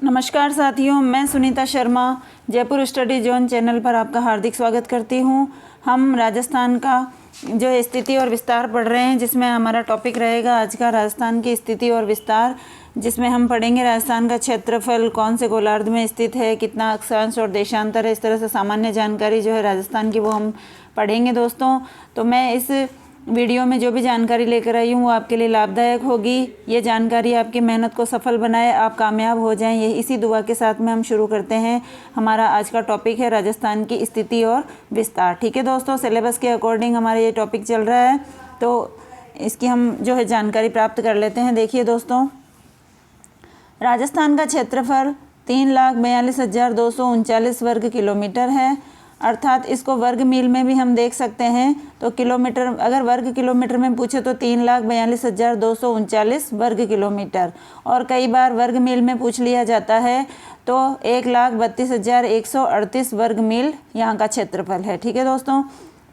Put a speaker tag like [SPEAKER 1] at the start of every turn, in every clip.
[SPEAKER 1] नमस्कार साथियों, मैं Sunita Sharma Jaipur study zone channel पर आपका हार्दिक स्वागत करती हूं। हम राजस्थान का जो स्थिति और विस्तार पढ़ रहे हैं, जिसमें हमारा टॉपिक रहेगा आज का राजस्थान की स्थिति और विस्तार, जिसमें हम पढ़ेंगे राजस्थान का क्षेत्रफल कौन से गोलार्ध में स्थित है, कितना अक्षांश और देशांतर है। इस तरह से सामान्य जानकारी जो है राजस्थान की वो हम पढ़ेंगे दोस्तों। तो मैं इस वीडियो में जो भी जानकारी लेकर आई हूँ वो आपके लिए लाभदायक होगी। ये जानकारी आपकी मेहनत को सफल बनाए, आप कामयाब हो जाएं, ये इसी दुआ के साथ में हम शुरू करते हैं। हमारा आज का टॉपिक है राजस्थान की स्थिति और विस्तार। ठीक है दोस्तों, सिलेबस के अकॉर्डिंग हमारा ये टॉपिक चल रहा है, तो इसकी हम जो है जानकारी प्राप्त कर लेते हैं। देखिए दोस्तों, राजस्थान का क्षेत्रफल 3,42,239 वर्ग किलोमीटर है, अर्थात इसको वर्ग मील में भी हम देख सकते हैं। तो किलोमीटर, अगर वर्ग किलोमीटर में पूछे तो 3,42,239 वर्ग किलोमीटर, और कई बार वर्ग मील में पूछ लिया जाता है तो 1,32,138 वर्ग मील यहाँ का क्षेत्रफल है। ठीक है दोस्तों,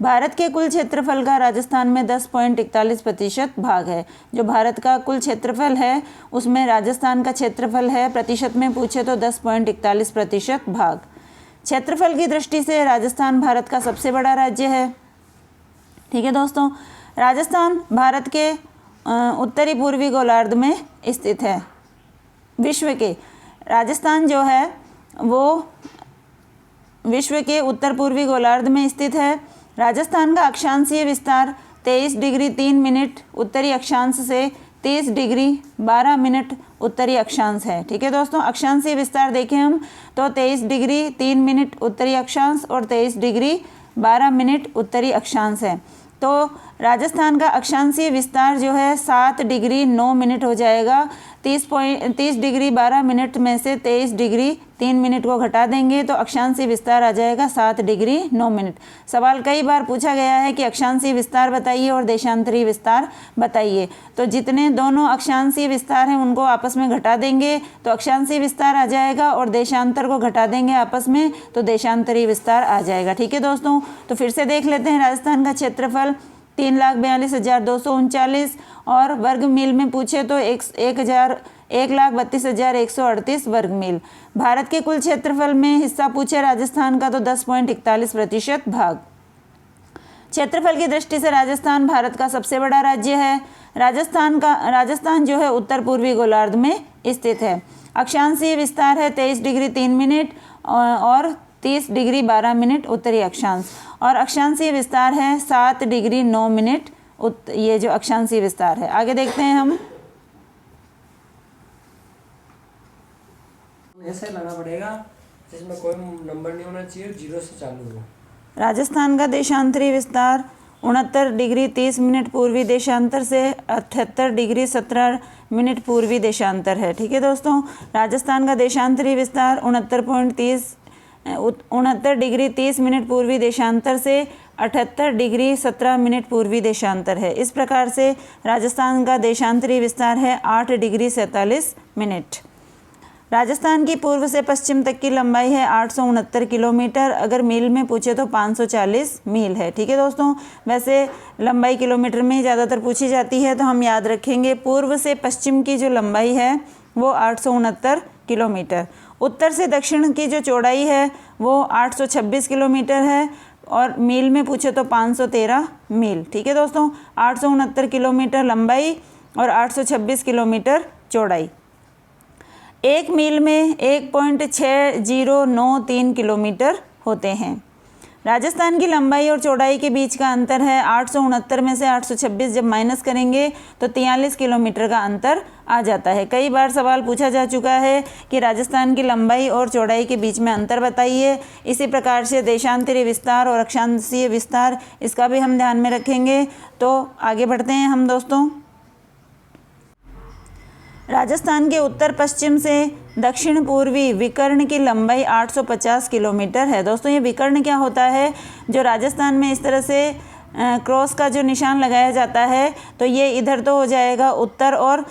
[SPEAKER 1] भारत के कुल क्षेत्रफल का राजस्थान में 10.41% भाग है। जो भारत का कुल क्षेत्रफल है उसमें राजस्थान का क्षेत्रफल है, प्रतिशत में पूछे तो 10.41% भाग। क्षेत्रफल की दृष्टि से राजस्थान भारत का सबसे बड़ा राज्य है। ठीक है दोस्तों, राजस्थान भारत के उत्तरी पूर्वी गोलार्ध में स्थित है। विश्व के राजस्थान जो है वो विश्व के उत्तर पूर्वी गोलार्ध में स्थित है। राजस्थान का अक्षांशीय विस्तार 23 डिग्री 3 मिनट उत्तरी अक्षांश से 30 डिग्री 12 मिनट उत्तरी अक्षांश है। ठीक है दोस्तों, अक्षांशीय विस्तार देखें हम तो 23 डिग्री 3 मिनट उत्तरी अक्षांश और 23 डिग्री 12 मिनट उत्तरी अक्षांश है। तो राजस्थान का अक्षांशीय विस्तार जो है 7 डिग्री 9 मिनट हो जाएगा। 30 डिग्री 12 मिनट में से 23 डिग्री 3 मिनट को घटा देंगे तो अक्षांशीय विस्तार आ जाएगा 7 डिग्री 9 मिनट। सवाल कई बार पूछा गया है कि अक्षांशीय विस्तार बताइए और देशांतरीय विस्तार बताइए। तो जितने दोनों अक्षांशीय विस्तार हैं उनको आपस में घटा देंगे तो अक्षांशीय विस्तार आ जाएगा, और देशांतर को घटा देंगे आपस में तो देशांतरीय विस्तार आ जाएगा। ठीक है दोस्तों, तो फिर से देख लेते हैं। राजस्थान का क्षेत्रफल 3,42,239 और वर्ग मील में पूछे तो 1,32,138 वर्ग मील। भारत के कुल क्षेत्रफल में हिस्सा पूछे राजस्थान का तो 10.41% भाग। क्षेत्रफल की दृष्टि से राजस्थान भारत का सबसे बड़ा राज्य है। राजस्थान जो है उत्तर पूर्वी गोलार्ध में स्थित है। अक्षांशीय विस्तार है 23 डिग्री 3 मिनट और 30 डिग्री 12 मिनट उत्तरी अक्षांश, और अक्षांशीय विस्तार है 7 डिग्री 9 मिनट ये जो अक्षांशीय विस्तार है। आगे देखते हैं हम।
[SPEAKER 2] ऐसे लगाना पड़ेगा जिसमें कोई नंबर नहीं होना चाहिए, 0 से चालू हो।
[SPEAKER 1] राजस्थान का देशांतरी विस्तार 69 डिग्री 30 मिनट पूर्वी देशांतर से 78 डिग्री 17 मिनट पूर्वी देशांतर है। ठीक है दोस्तों, राजस्थान का देशांतरी विस्तार 69 डिग्री 30 मिनट पूर्वी देशांतर से 78 डिग्री 17 मिनट पूर्वी देशांतर है। इस प्रकार से राजस्थान का देशांतरी विस्तार है 8 डिग्री 47 मिनट। राजस्थान की पूर्व से पश्चिम तक की लंबाई है 869 किलोमीटर, अगर मील में पूछे तो 540 मील है। ठीक है दोस्तों, वैसे लंबाई किलोमीटर में ही ज़्यादातर पूछी जाती है तो हम याद रखेंगे पूर्व से पश्चिम की जो लंबाई है वो 869 किलोमीटर। उत्तर से दक्षिण की जो चौड़ाई है वो 826 किलोमीटर है, और मील में पूछे तो 513 मील। ठीक है दोस्तों, 869 किलोमीटर लंबाई और 826 किलोमीटर चौड़ाई। एक मील में 1.6093 किलोमीटर होते हैं। राजस्थान की लंबाई और चौड़ाई के बीच का अंतर है 869 में से 826 जब माइनस करेंगे तो 43 किलोमीटर का अंतर आ जाता है। कई बार सवाल पूछा जा चुका है कि राजस्थान की लंबाई और चौड़ाई के बीच में अंतर बताइए। इसी प्रकार से देशांतरीय विस्तार और अक्षांशीय विस्तार, इसका भी हम ध्यान में रखेंगे। तो आगे बढ़ते हैं हम दोस्तों। राजस्थान के उत्तर पश्चिम से दक्षिण पूर्वी विकर्ण की लंबाई 850 किलोमीटर है। दोस्तों, ये विकर्ण क्या होता है? जो राजस्थान में इस तरह से क्रॉस का जो निशान लगाया जाता है तो ये इधर तो हो जाएगा उत्तर और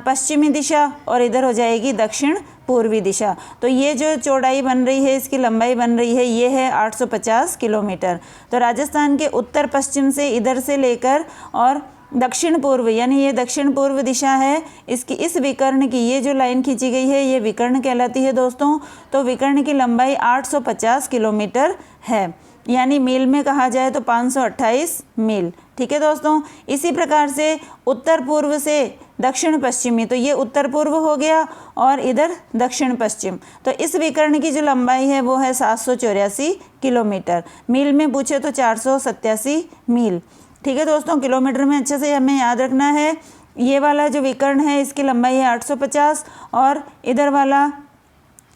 [SPEAKER 1] पश्चिमी दिशा, और इधर हो जाएगी दक्षिण पूर्वी दिशा। तो ये जो चौड़ाई बन रही है, इसकी लंबाई बन रही है, ये है 850 किलोमीटर। तो राजस्थान के उत्तर पश्चिम से इधर से लेकर और दक्षिण पूर्व, यानी ये दक्षिण पूर्व दिशा है, इसकी इस विकर्ण की ये जो लाइन खींची गई है ये विकर्ण कहलाती है दोस्तों। तो विकर्ण की लंबाई 850 किलोमीटर है, यानी मील में कहा जाए तो 528 मील। ठीक है दोस्तों। इसी प्रकार से उत्तर पूर्व से दक्षिण पश्चिमी, तो ये उत्तर पूर्व हो गया और इधर दक्षिण पश्चिम। तो इस विकर्ण की जो लंबाई है वो है 784 किलोमीटर। मील में पूछे तो 487 मील। ठीक है दोस्तों, किलोमीटर में अच्छे से हमें याद रखना है। ये वाला जो विकर्ण है इसकी लंबाई है 850 और इधर वाला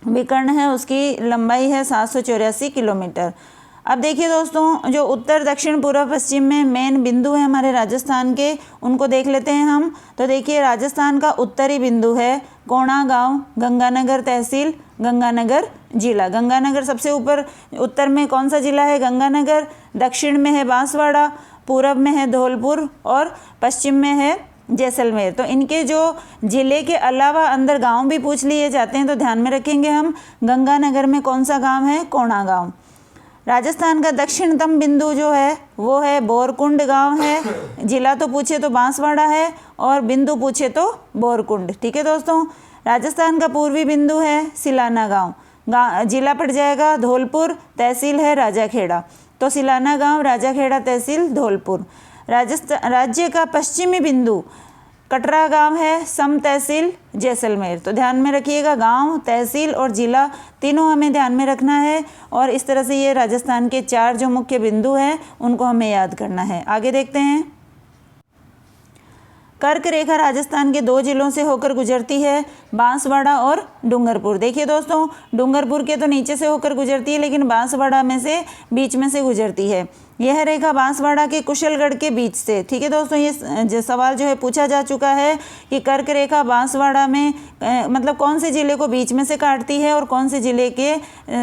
[SPEAKER 1] विकर्ण है उसकी लंबाई है 784 किलोमीटर। अब देखिए दोस्तों, जो उत्तर दक्षिण पूर्व पश्चिम में मेन बिंदु है हमारे राजस्थान के, उनको देख लेते हैं हम। तो देखिए, राजस्थान का उत्तरी बिंदु है कोणा गांव, गंगानगर तहसील, गंगानगर जिला। गंगानगर सबसे ऊपर, उत्तर में कौन सा जिला है? गंगानगर। दक्षिण में है बांसवाड़ा, पूरब में है धौलपुर और पश्चिम में है जैसलमेर। तो इनके जो ज़िले के अलावा अंदर गांव भी पूछ लिए जाते हैं, तो ध्यान में रखेंगे हम। गंगानगर में कौन सा गांव है? कोणा गांव। राजस्थान का दक्षिणतम बिंदु जो है वो है बोरकुंड गांव है। जिला तो पूछे तो बांसवाड़ा है और बिंदु पूछे तो बोरकुंड। ठीक है दोस्तों। राजस्थान का पूर्वी बिंदु है सिलाना गांव। जिला पड़ जाएगा धौलपुर, तहसील है राजाखेड़ा। तो सिलाना गांव, राजाखेड़ा तहसील, धौलपुर। राज्य का पश्चिमी बिंदु कटरा गांव है, सम तहसील, जैसलमेर। तो ध्यान में रखिएगा, गांव, तहसील और जिला तीनों हमें ध्यान में रखना है। और इस तरह से ये राजस्थान के 4 जो मुख्य बिंदु हैं उनको हमें याद करना है। आगे देखते हैं। कर्क रेखा राजस्थान के 2 जिलों से होकर गुजरती है, बांसवाड़ा और डूंगरपुर। देखिए दोस्तों, डूंगरपुर के तो नीचे से होकर गुजरती है, लेकिन बांसवाड़ा में से बीच में से गुजरती है। यह रेखा बांसवाड़ा के कुशलगढ़ के बीच से। ठीक है दोस्तों, ये सवाल जो है पूछा जा चुका है कि कर्क रेखा बांसवाड़ा में मतलब कौन से ज़िले को बीच में से काटती है और कौन से ज़िले के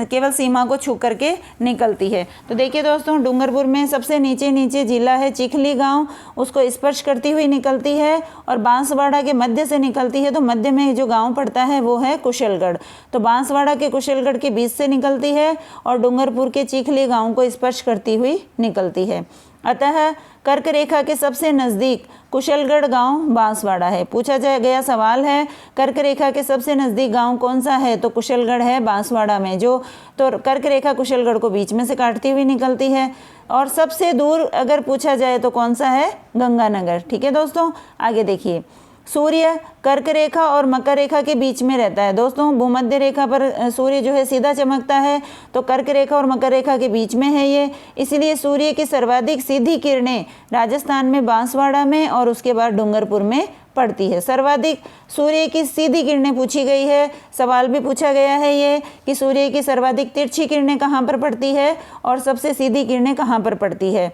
[SPEAKER 1] केवल सीमा को छू करके निकलती है। तो देखिए दोस्तों, डूंगरपुर में सबसे नीचे ज़िला है चिखली गांव, उसको स्पर्श करती हुई निकलती है और बांसवाड़ा के मध्य से निकलती है। तो मध्य में जो गाँव पड़ता है वो है कुशलगढ़। तो बांसवाड़ा के कुशलगढ़ के बीच से निकलती है और डूंगरपुर के चिखली गाँव को स्पर्श करती हुई निकलती है। अतः कर्क रेखा के सबसे नज़दीक कुशलगढ़ गांव बांसवाड़ा है। पूछा गया सवाल है कर्क रेखा के सबसे नज़दीक गांव कौन सा है? तो कुशलगढ़ है बांसवाड़ा में। जो तो कर्क रेखा कुशलगढ़ को बीच में से काटती हुई निकलती है। और सबसे दूर अगर पूछा जाए तो कौन सा है? गंगानगर। ठीक है दोस्तों, आगे देखिए। सूर्य कर्क रेखा और मकर रेखा के बीच में रहता है। दोस्तों, भूमध्य रेखा पर सूर्य जो है सीधा चमकता है, तो कर्क रेखा और मकर रेखा के बीच में है ये। इसलिए सूर्य की सर्वाधिक सीधी किरणें राजस्थान में बांसवाड़ा में और उसके बाद डूंगरपुर में पड़ती है। सर्वाधिक सूर्य की सीधी किरणें पूछी गई है। सवाल भी पूछा गया है ये कि सूर्य की सर्वाधिक तिरछी किरणें कहाँ पर पड़ती है और सबसे सीधी किरणें कहाँ पर पड़ती है।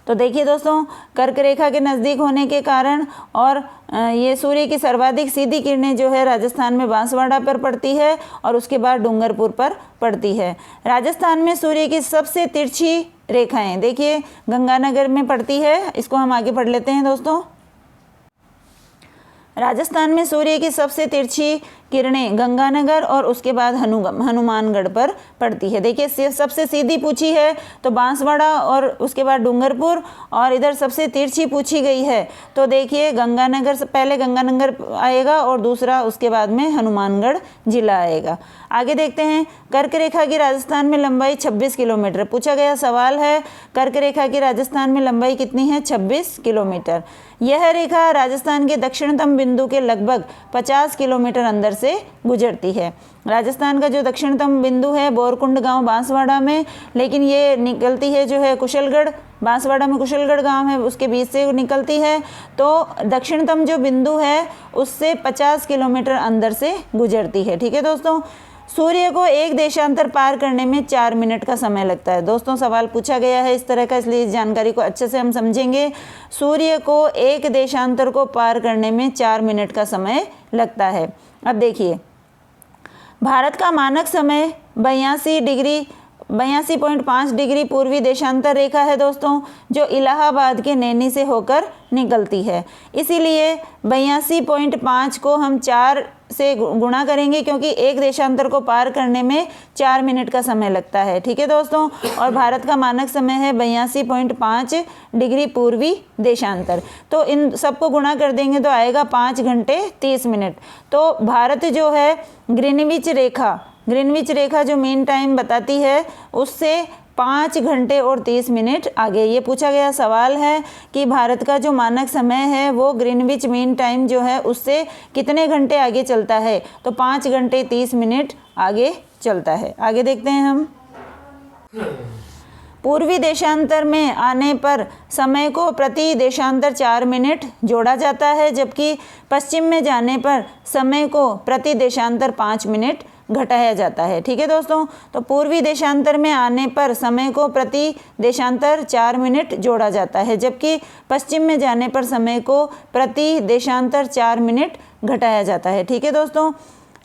[SPEAKER 1] तो देखिए दोस्तों, कर्क रेखा के नज़दीक होने के कारण और ये सूर्य की सर्वाधिक सीधी किरणें जो है राजस्थान में बांसवाड़ा पर पड़ती है और उसके बाद डूंगरपुर पर पड़ती है। राजस्थान में सूर्य की सबसे तिरछी रेखाएं देखिए गंगानगर में पड़ती है। इसको हम आगे पढ़ लेते हैं दोस्तों। राजस्थान में सूर्य की सबसे तिरछी किरणें गंगानगर और उसके बाद हनुमानगढ़ पर पड़ती है। देखिए, सबसे सीधी पूछी है तो बांसवाड़ा और उसके बाद डूंगरपुर, और इधर सबसे तिरछी पूछी गई है तो देखिए गंगानगर से पहले गंगानगर आएगा और दूसरा उसके बाद में हनुमानगढ़ जिला आएगा। आगे देखते हैं। कर्क रेखा की राजस्थान में लंबाई 26 किलोमीटर। पूछा गया सवाल है कर्क रेखा की राजस्थान में लंबाई कितनी है? 26 किलोमीटर। यह रेखा राजस्थान के दक्षिणतम बिंदु के लगभग 50 किलोमीटर अंदर से गुजरती है। राजस्थान का जो दक्षिणतम बिंदु है बोरकुंड गांव बांसवाड़ा में, लेकिन ये निकलती है जो है कुशलगढ़, बांसवाड़ा में कुशलगढ़ गांव है उसके बीच से निकलती है। तो दक्षिणतम जो बिंदु है उससे 50 किलोमीटर अंदर से गुजरती है। ठीक है दोस्तों। सूर्य को एक देशांतर पार करने में 4 मिनट का समय लगता है। दोस्तों, सवाल पूछा गया है इस तरह का, इसलिए इस जानकारी को अच्छे से हम समझेंगे। सूर्य को एक देशांतर को पार करने में 4 मिनट का समय लगता है। अब देखिए, भारत का मानक समय 82.5 डिग्री पूर्वी देशांतर रेखा है दोस्तों, जो इलाहाबाद के नैनी से होकर निकलती है। इसीलिए 82.5 को हम 4 से गुणा करेंगे क्योंकि एक देशांतर को पार करने में 4 मिनट का समय लगता है। ठीक है दोस्तों, और भारत का मानक समय है 82.5 डिग्री पूर्वी देशांतर। तो इन सबको गुणा कर देंगे तो आएगा 5 घंटे 30 मिनट। तो भारत जो है ग्रीनविच रेखा जो मीन टाइम बताती है उससे 5 घंटे और 30 मिनट आगे। ये पूछा गया सवाल है कि भारत का जो मानक समय है वो ग्रीनविच मीन टाइम जो है उससे कितने घंटे आगे चलता है, तो 5 घंटे 30 मिनट आगे चलता है। आगे देखते हैं हम। पूर्वी देशांतर में आने पर समय को प्रति देशांतर 4 मिनट जोड़ा जाता है, जबकि पश्चिम में जाने पर समय को प्रति देशांतर 5 मिनट घटाया जाता है। ठीक है दोस्तों, तो पूर्वी देशांतर में आने पर समय को प्रति देशांतर 4 मिनट जोड़ा जाता है, जबकि पश्चिम में जाने पर समय को प्रति देशांतर 4 मिनट घटाया जाता है। ठीक है दोस्तों,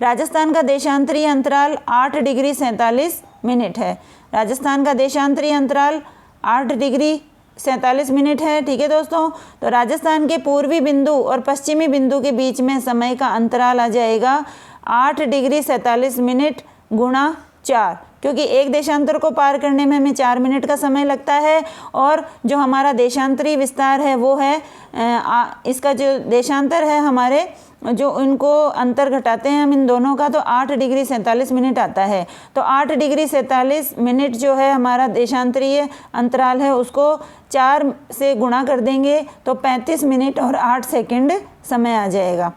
[SPEAKER 1] राजस्थान का देशांतरीय अंतराल 8 डिग्री 47 मिनट है। राजस्थान का देशांतरीय अंतराल 8 डिग्री 47 मिनट है। ठीक है दोस्तों, तो राजस्थान के पूर्वी बिंदु और पश्चिमी बिंदु के बीच में समय का अंतराल आ जाएगा 8 डिग्री 47 मिनट गुणा 4, क्योंकि एक देशांतर को पार करने में हमें 4 मिनट का समय लगता है और जो हमारा देशांतरीय विस्तार है वो है इसका जो देशांतर है हमारे जो इनको अंतर घटाते हैं हम इन दोनों का, तो 8 डिग्री 47 मिनट आता है। तो 8 डिग्री 47 मिनट जो है हमारा देशांतरीय अंतराल है उसको 4 से गुणा कर देंगे तो 35 मिनट और 8 सेकंड समय आ जाएगा।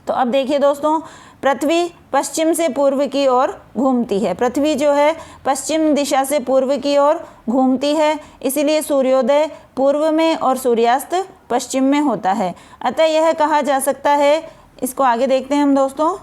[SPEAKER 1] तो अब देखिए दोस्तों, पृथ्वी पश्चिम से पूर्व की ओर घूमती है। पृथ्वी जो है पश्चिम दिशा से पूर्व की ओर घूमती है, इसीलिए सूर्योदय पूर्व में और सूर्यास्त पश्चिम में होता है। अतः यह कहा जा सकता है, इसको आगे देखते हैं हम दोस्तों।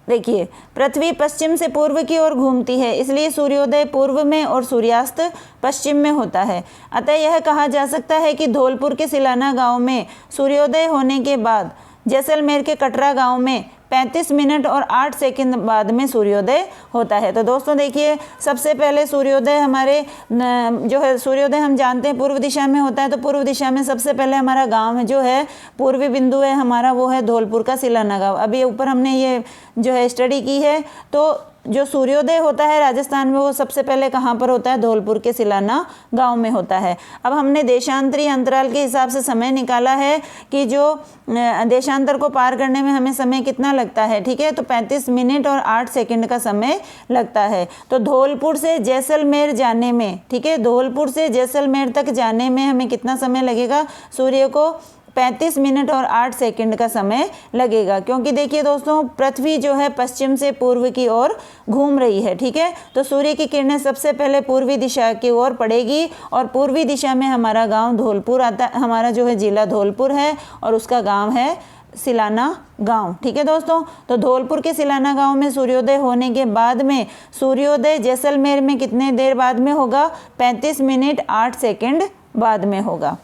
[SPEAKER 1] देखिए, पृथ्वी पश्चिम से पूर्व की ओर घूमती है, इसलिए सूर्योदय पूर्व में और सूर्यास्त पश्चिम में होता है। अतः यह कहा जा सकता है कि धौलपुर के सिलाना गांव में सूर्योदय होने के बाद जैसलमेर के कटरा गांव में 35 मिनट और 8 सेकंड बाद में सूर्योदय होता है। तो दोस्तों देखिए, सबसे पहले सूर्योदय हमारे जो है सूर्योदय हम जानते हैं पूर्व दिशा में होता है, तो पूर्व दिशा में सबसे पहले हमारा गांव है जो है पूर्वी बिंदु है हमारा, वो है धौलपुर का सिलाना गांव। अभी ऊपर हमने ये जो है स्टडी की है, तो जो सूर्योदय होता है राजस्थान में वो सबसे पहले कहाँ पर होता है, धौलपुर के सिलाना गांव में होता है। अब हमने देशांतरीय अंतराल के हिसाब से समय निकाला है कि जो देशांतर को पार करने में हमें समय कितना लगता है। ठीक है, तो 35 मिनट और 8 सेकंड का समय लगता है। तो धौलपुर से जैसलमेर जाने में, ठीक है, धौलपुर से जैसलमेर तक जाने में हमें कितना समय लगेगा, सूर्य को 35 मिनट और 8 सेकंड का समय लगेगा, क्योंकि देखिए दोस्तों, पृथ्वी जो है पश्चिम से पूर्व की ओर घूम रही है। ठीक है, तो सूर्य की किरणें सबसे पहले पूर्वी दिशा की ओर पड़ेगी और पूर्वी दिशा में हमारा गांव धौलपुर आता है, हमारा जो है जिला धौलपुर है और उसका गांव है सिलाना गांव। ठीक है दोस्तों, तो धौलपुर के सिलाना गांव में सूर्योदय होने के बाद में सूर्योदय जैसलमेर में कितने देर बाद में होगा, 35 मिनट 8 सेकंड बाद में होगा।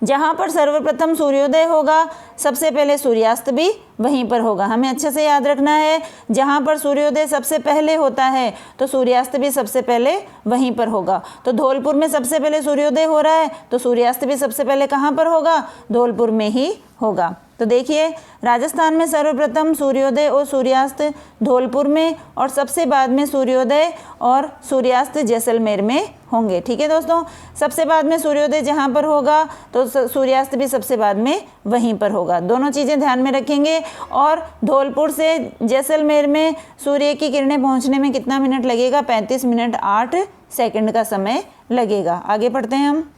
[SPEAKER 1] जहाँ पर सर्वप्रथम सूर्योदय होगा सबसे पहले सूर्यास्त भी वहीं पर होगा। हमें अच्छे से याद रखना है, जहाँ पर सूर्योदय सबसे पहले होता है तो सूर्यास्त भी सबसे पहले वहीं पर होगा। तो धौलपुर में सबसे पहले सूर्योदय हो रहा है तो सूर्यास्त भी सबसे पहले कहाँ पर होगा, धौलपुर में ही होगा। तो देखिए, राजस्थान में सर्वप्रथम सूर्योदय और सूर्यास्त धौलपुर में और सबसे बाद में सूर्योदय और सूर्यास्त जैसलमेर में होंगे। ठीक है दोस्तों, सबसे बाद में सूर्योदय जहाँ पर होगा तो सूर्यास्त भी सबसे बाद में वहीं पर होगा। दोनों चीज़ें ध्यान में रखेंगे। और धौलपुर से जैसलमेर में सूर्य की किरणें पहुँचने में कितना मिनट लगेगा, 35 मिनट 8 सेकंड का समय लगेगा। आगे पढ़ते हैं हम।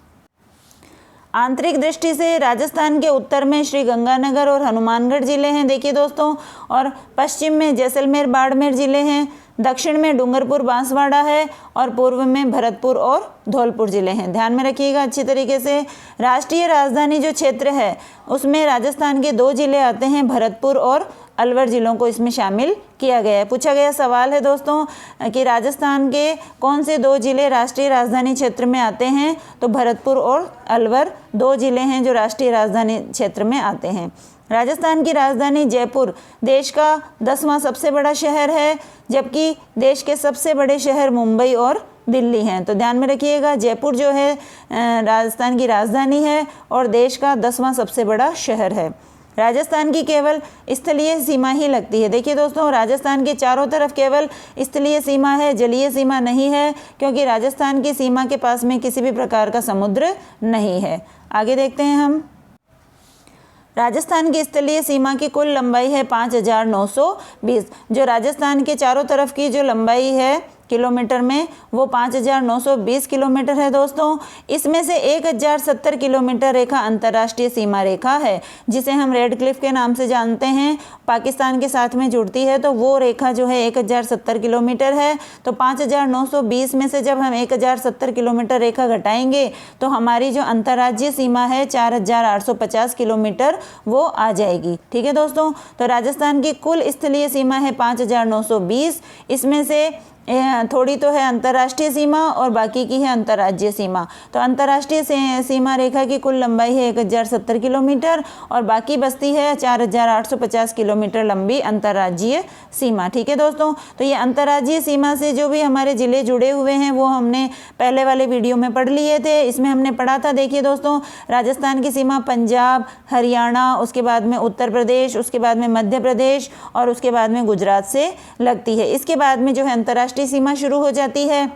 [SPEAKER 1] आंतरिक दृष्टि से राजस्थान के उत्तर में श्री गंगानगर और हनुमानगढ़ जिले हैं, देखिए दोस्तों, और पश्चिम में जैसलमेर बाड़मेर जिले हैं, दक्षिण में डूंगरपुर बांसवाड़ा है और पूर्व में भरतपुर और धौलपुर जिले हैं। ध्यान में रखिएगा अच्छी तरीके से। राष्ट्रीय राजधानी जो क्षेत्र है उसमें राजस्थान के 2 जिले आते हैं, भरतपुर और अलवर जिलों को इसमें शामिल किया गया है। पूछा गया सवाल है दोस्तों कि राजस्थान के कौन से 2 जिले राष्ट्रीय राजधानी क्षेत्र में आते हैं, तो भरतपुर और अलवर 2 जिले हैं जो राष्ट्रीय राजधानी क्षेत्र में आते हैं। राजस्थान की राजधानी जयपुर देश का 10वां सबसे बड़ा शहर है, जबकि देश के सबसे बड़े शहर मुंबई और दिल्ली हैं। तो ध्यान में रखिएगा, जयपुर जो है राजस्थान की राजधानी है और देश का 10वां सबसे बड़ा शहर है। राजस्थान की केवल स्थलीय सीमा ही लगती है। देखिए दोस्तों, राजस्थान के चारों तरफ केवल स्थलीय सीमा है, जलीय सीमा नहीं है, क्योंकि राजस्थान की सीमा के पास में किसी भी प्रकार का समुद्र नहीं है। आगे देखते हैं हम। राजस्थान की स्थलीय सीमा की कुल लंबाई है 5920। जो राजस्थान के चारों तरफ की जो लंबाई है किलोमीटर में, वो 5920 किलोमीटर है दोस्तों। इसमें से 1070 किलोमीटर रेखा अंतर्राष्ट्रीय सीमा रेखा है, जिसे हम रेड क्लिफ के नाम से जानते हैं, पाकिस्तान के साथ में जुड़ती है। तो वो रेखा जो है 1070 किलोमीटर है। तो 5920 में से जब हम 1070 किलोमीटर रेखा घटाएंगे तो हमारी जो अंतर्राज्यीय सीमा है 4850 किलोमीटर वो आ जाएगी। ठीक है दोस्तों, तो राजस्थान की कुल स्थलीय सीमा है 5920। इसमें से थोड़ी तो है अंतर्राष्ट्रीय सीमा और बाकी की है अंतर्राज्यीय सीमा। तो अंतर्राष्ट्रीय सीमा रेखा की कुल लंबाई है 1070 किलोमीटर और बाकी बचती है 4850 किलोमीटर लंबी अंतर्राज्यीय सीमा। ठीक है दोस्तों, तो ये अंतर्राज्यीय सीमा से जो भी हमारे ज़िले जुड़े हुए हैं वो हमने पहले वाले वीडियो में पढ़ लिए थे। इसमें हमने पढ़ा था, देखिए दोस्तों, राजस्थान की सीमा पंजाब, हरियाणा, उसके बाद में उत्तर प्रदेश, उसके बाद में मध्य प्रदेश और उसके बाद में गुजरात से लगती है। इसके बाद में जो है अंतर्राष्ट्रीय सीमा शुरू हो जाती है।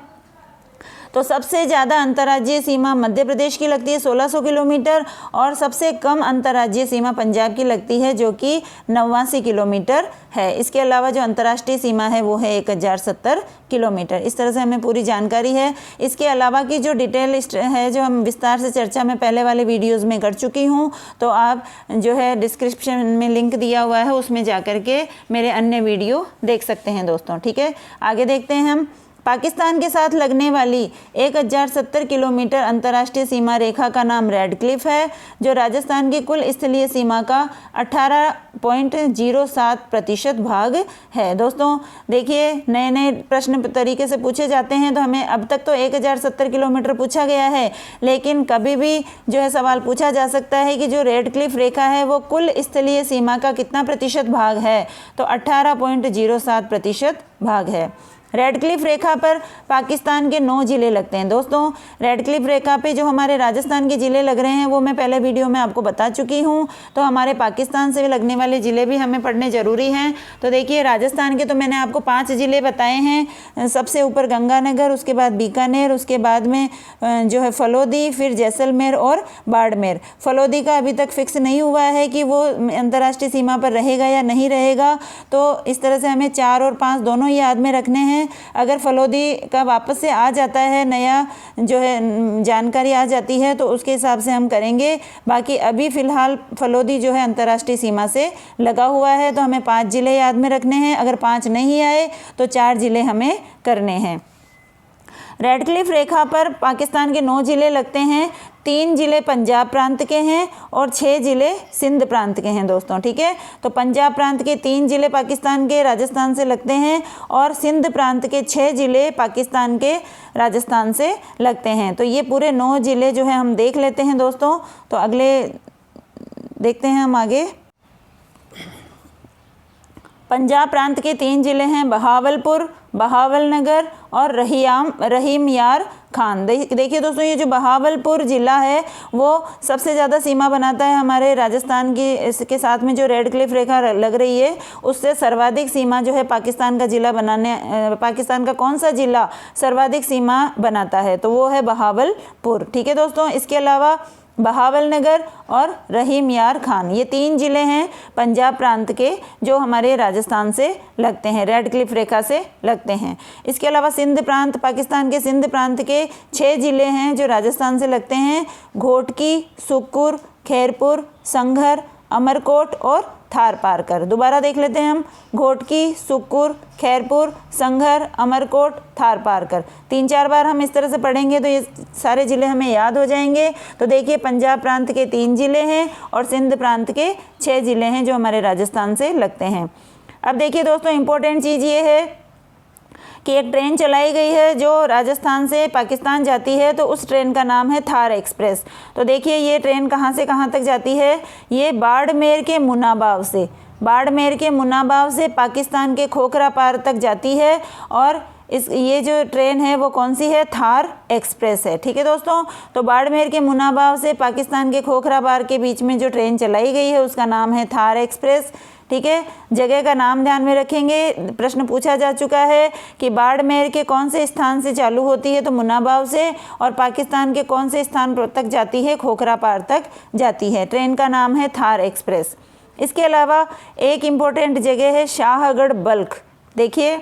[SPEAKER 1] तो सबसे ज़्यादा अंतर्राज्यीय सीमा मध्य प्रदेश की लगती है 1600 किलोमीटर और सबसे कम अंतर्राज्यीय सीमा पंजाब की लगती है, जो कि 89 किलोमीटर है। इसके अलावा जो अंतर्राष्ट्रीय सीमा है वो है 1070 किलोमीटर। इस तरह से हमें पूरी जानकारी है। इसके अलावा की जो डिटेल है, जो हम विस्तार से चर्चा में पहले वाले वीडियोज़ में कर चुकी हूँ, तो आप जो है डिस्क्रिप्शन में लिंक दिया हुआ है, उसमें जा कर के मेरे अन्य वीडियो देख सकते हैं दोस्तों। ठीक है, आगे देखते हैं हम। पाकिस्तान के साथ लगने वाली 1070 किलोमीटर अंतर्राष्ट्रीय सीमा रेखा का नाम रेड क्लिफ है, जो राजस्थान की कुल स्थलीय सीमा का 18.07% भाग है। दोस्तों देखिए, नए नए प्रश्न तरीके से पूछे जाते हैं, तो हमें अब तक तो 1070 किलोमीटर पूछा गया है, लेकिन कभी भी जो है सवाल पूछा जा सकता है कि जो रेड क्लिफ रेखा है वो कुल स्थलीय सीमा का कितना प्रतिशत भाग है, तो 18.07% भाग है। रेड क्लिफ रेखा पर पाकिस्तान के 9 ज़िले लगते हैं। दोस्तों, रेड क्लिफ रेखा पे जो हमारे राजस्थान के ज़िले लग रहे हैं वो मैं पहले वीडियो में आपको बता चुकी हूँ। तो हमारे पाकिस्तान से लगने वाले ज़िले भी हमें पढ़ने ज़रूरी हैं। तो देखिए, राजस्थान के तो मैंने आपको 5 ज़िले बताए हैं। सबसे ऊपर गंगानगर, उसके बाद बीकानेर, उसके बाद में जो है फलोदी, फिर जैसलमेर और बाड़मेर। फलोदी का अभी तक फिक्स नहीं हुआ है कि वो अंतर्राष्ट्रीय सीमा पर रहेगा या नहीं रहेगा, तो इस तरह से हमें 4 और 5 दोनों ही याद में रखने हैं। अगर फलोदी का वापस से आ जाता है, नया जो है जानकारी आ जाती है, तो उसके हिसाब से हम करेंगे। बाकी अभी फ़िलहाल फलोदी जो है अंतर्राष्ट्रीय सीमा से लगा हुआ है, तो हमें 5 ज़िले याद में रखने हैं। अगर 5 नहीं आए तो 4 ज़िले हमें करने हैं। रेड क्लिफ रेखा पर पाकिस्तान के 9 ज़िले लगते हैं। 3 ज़िले पंजाब प्रांत के हैं और 6 ज़िले सिंध प्रांत के हैं दोस्तों। ठीक है, तो पंजाब प्रांत के 3 ज़िले पाकिस्तान के राजस्थान से लगते हैं और सिंध प्रांत के 6 ज़िले पाकिस्तान के राजस्थान से लगते हैं। तो ये पूरे 9 ज़िले जो है हम देख लेते हैं दोस्तों। तो अगले देखते हैं हम आगे। पंजाब प्रांत के 3 ज़िले हैं बहावलपुर, बहावलनगर और रहीम यार खान। देखिए दोस्तों, ये जो बहावलपुर ज़िला है वो सबसे ज़्यादा सीमा बनाता है हमारे राजस्थान की। इसके साथ में जो रेड क्लिफ रेखा लग रही है उससे सर्वाधिक सीमा जो है पाकिस्तान का ज़िला पाकिस्तान का कौन सा ज़िला सर्वाधिक सीमा बनाता है, तो वो है बहावलपुर। ठीक है दोस्तों, इसके अलावा बहावलनगर और रहीम यार खान, ये 3 ज़िले हैं पंजाब प्रांत के जो हमारे राजस्थान से लगते हैं, रेड क्लिफ रेखा से लगते हैं। इसके अलावा सिंध प्रांत, पाकिस्तान के सिंध प्रांत के 6 ज़िले हैं जो राजस्थान से लगते हैं। घोटकी, सुक्कुर, खैरपुर, संघर, अमरकोट और थार पारकर। दोबारा देख लेते हैं हम। घोटकी, सुक्कुर, खैरपुर, संघर, अमरकोट, थार पारकर। 3-4 बार हम इस तरह से पढ़ेंगे तो ये सारे ज़िले हमें याद हो जाएंगे। तो देखिए, पंजाब प्रांत के 3 ज़िले हैं और सिंध प्रांत के 6 ज़िले हैं जो हमारे राजस्थान से लगते हैं। अब देखिए दोस्तों, इम्पोर्टेंट चीज़ ये है कि एक ट्रेन चलाई गई है जो राजस्थान से पाकिस्तान जाती है, तो उस ट्रेन का नाम है थार एक्सप्रेस। तो देखिए, ये ट्रेन कहाँ से कहाँ तक जाती है। ये बाड़मेर के मुनाबाव से पाकिस्तान के खोखरा पार तक जाती है और ये जो ट्रेन है वो कौन सी है, थार एक्सप्रेस है। ठीक है दोस्तों, तो बाड़मेर के मुनाबाव से पाकिस्तान के खोखराबार के बीच में जो ट्रेन चलाई गई है उसका नाम है थार एक्सप्रेस। ठीक है, जगह का नाम ध्यान में रखेंगे, प्रश्न पूछा जा चुका है कि बाड़मेर के कौन से स्थान से चालू होती है, तो मुनाबाव से, और पाकिस्तान के कौन से स्थान तक जाती है, खोखरापार तक जाती है। ट्रेन का नाम है थार एक्सप्रेस। इसके अलावा एक इम्पोर्टेंट जगह है शाहगढ़ बल्ख। देखिए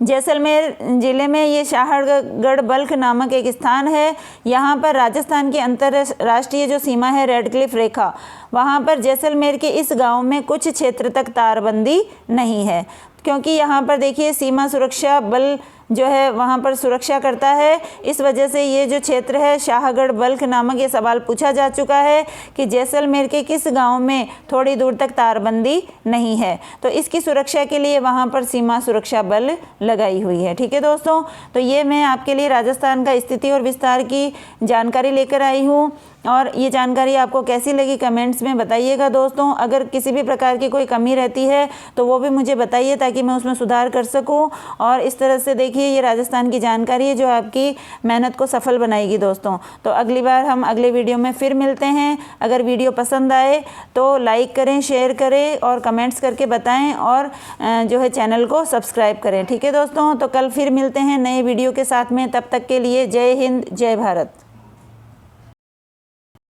[SPEAKER 1] जैसलमेर ज़िले में ये शाहगढ़ बल्ख नामक एक स्थान है। यहाँ पर राजस्थान की अंतर्राष्ट्रीय जो सीमा है रेड क्लिफ रेखा, वहाँ पर जैसलमेर के इस गांव में कुछ क्षेत्र तक तारबंदी नहीं है, क्योंकि यहाँ पर देखिए सीमा सुरक्षा बल जो है वहाँ पर सुरक्षा करता है। इस वजह से ये जो क्षेत्र है शाहगढ़ बल्ख नामक, ये सवाल पूछा जा चुका है कि जैसलमेर के किस गांव में थोड़ी दूर तक तारबंदी नहीं है, तो इसकी सुरक्षा के लिए वहाँ पर सीमा सुरक्षा बल लगाई हुई है। ठीक है दोस्तों, तो ये मैं आपके लिए राजस्थान का स्थिति और विस्तार की जानकारी लेकर आई हूँ, और ये जानकारी आपको कैसी लगी कमेंट्स में बताइएगा दोस्तों। अगर किसी भी प्रकार की कोई कमी रहती है तो वो भी मुझे बताइए, ताकि मैं उसमें सुधार कर सकूं। और इस तरह से देखिए ये राजस्थान की जानकारी है जो आपकी मेहनत को सफल बनाएगी दोस्तों। तो अगली बार हम अगले वीडियो में फिर मिलते हैं। अगर वीडियो पसंद आए तो लाइक करें, शेयर करें और कमेंट्स करके बताएं, और जो है चैनल को सब्सक्राइब करें। ठीक है दोस्तों, तो कल फिर मिलते हैं नए वीडियो के साथ में। तब तक के लिए जय हिंद, जय भारत।